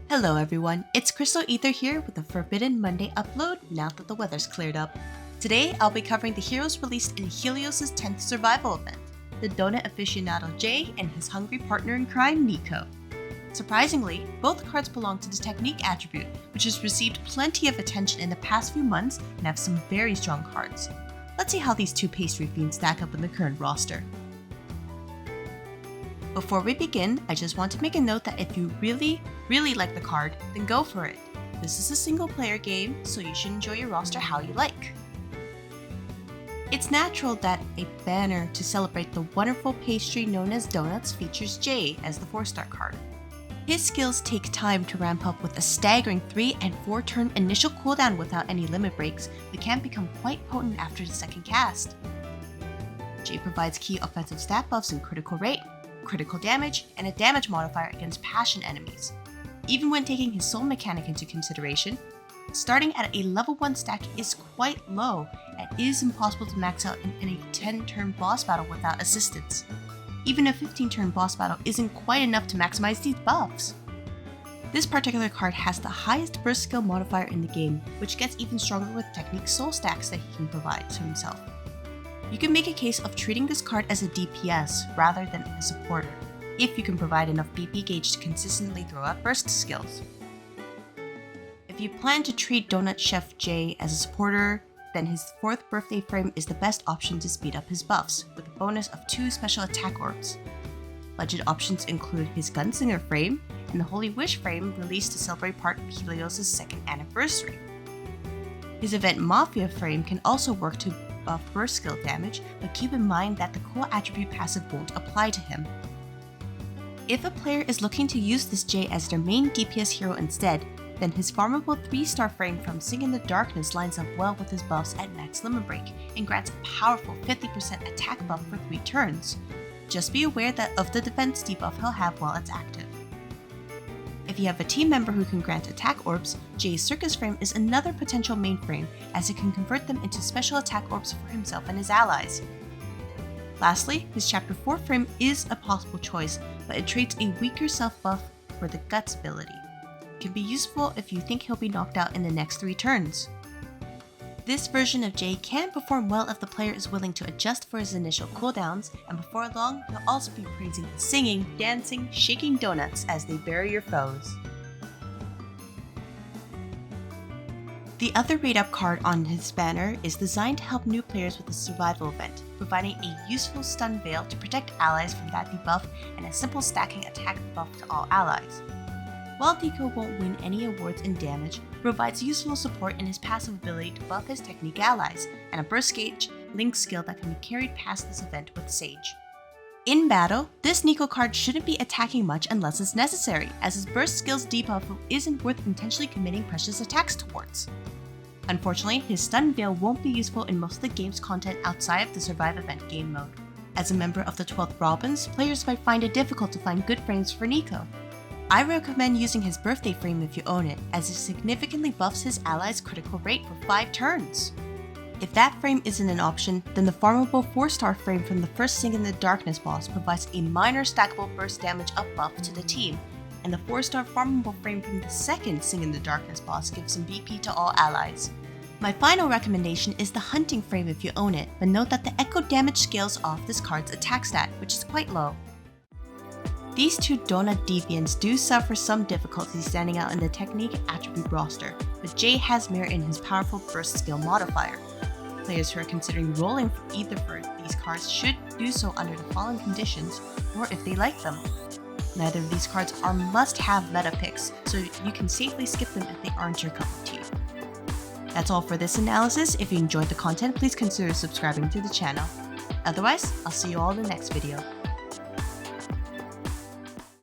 Hello everyone, it's Crystal Ether here with a Forbidden Monday upload now that the weather's cleared up. Today I'll be covering the heroes released in Helios' 10th survival event, the donut aficionado Jay and his hungry partner in crime Nico. Surprisingly, both cards belong to the technique attribute, which has received plenty of attention in the past few months and have some very strong cards. Let's see how these two pastry fiends stack up in the current roster. Before we begin, I just want to make a note that if you really like the card, then go for it. This is a single player game, so you should enjoy your roster how you like. It's natural that a banner to celebrate the wonderful pastry known as donuts features Jay as the 4-star card. His skills take time to ramp up with a staggering 3 and 4 turn initial cooldown without any limit breaks, but can become quite potent after the second cast. Jay provides key offensive stat buffs in critical rate, critical damage, and a damage modifier against passion enemies. Even when taking his soul mechanic into consideration, starting at a level 1 stack is quite low and is impossible to max out in a 10-turn boss battle without assistance. Even a 15-turn boss battle isn't quite enough to maximize these buffs. This particular card has the highest burst skill modifier in the game, which gets even stronger with technique soul stacks that he can provide to himself. You can make a case of treating this card as a DPS rather than a supporter, if you can provide enough BP gauge to consistently throw out burst skills. If you plan to treat Donut Chef Jay as a supporter, then his 4th birthday frame is the best option to speed up his buffs, with a bonus of 2 special attack orbs. Budget options include his Gunslinger frame and the Holy Wish frame released to celebrate part of Helios' 2nd anniversary. His Event Mafia frame can also work to buff burst skill damage, but keep in mind that the cool attribute passive won't apply to him. If a player is looking to use this Jay as their main DPS hero instead, then his farmable 3-star frame from Sing in the Darkness lines up well with his buffs at max limit break and grants a powerful 50% attack buff for 3 turns. Just be aware of the defense debuff he'll have while it's active. If you have a team member who can grant attack orbs, Jay's Circus frame is another potential main frame, as it can convert them into special attack orbs for himself and his allies. Lastly, his Chapter 4 frame is a possible choice, but it trades a weaker self buff for the Guts ability. It can be useful if you think he'll be knocked out in the next 3 turns. This version of Jay can perform well if the player is willing to adjust for his initial cooldowns, and before long, he'll also be praising the singing, dancing, shaking donuts as they bury your foes. The other rate-up card on his banner is designed to help new players with the survival event, providing a useful stun veil to protect allies from that debuff and a simple stacking attack buff to all allies. While Nico won't win any awards in damage, he provides useful support in his passive ability to buff his technique allies, and a burst gauge link skill that can be carried past this event with Sage. In battle, this Nico card shouldn't be attacking much unless it's necessary, as his burst skill's debuff isn't worth intentionally committing precious attacks towards. Unfortunately, his stun veil won't be useful in most of the game's content outside of the survive event game mode. As a member of the 12th Robins, players might find it difficult to find good frames for Nico. I recommend using his birthday frame if you own it, as it significantly buffs his allies' critical rate for 5 turns. If that frame isn't an option, then the farmable 4-star frame from the first Sing in the Darkness boss provides a minor stackable burst damage up buff to the team, and the 4-star farmable frame from the second Sing in the Darkness boss gives some BP to all allies. My final recommendation is the hunting frame if you own it, but note that the echo damage scales off this card's attack stat, which is quite low. These 2 donut deviants do suffer some difficulty standing out in the technique attribute roster, but Jay has merit in his powerful burst skill modifier. Players who are considering rolling for either for these cards should do so under the following conditions, or if they like them. Neither of these cards are must-have meta picks, so you can safely skip them if they aren't your cup of tea. That's all for this analysis. If you enjoyed the content, please consider subscribing to the channel. Otherwise, I'll see you all in the next video.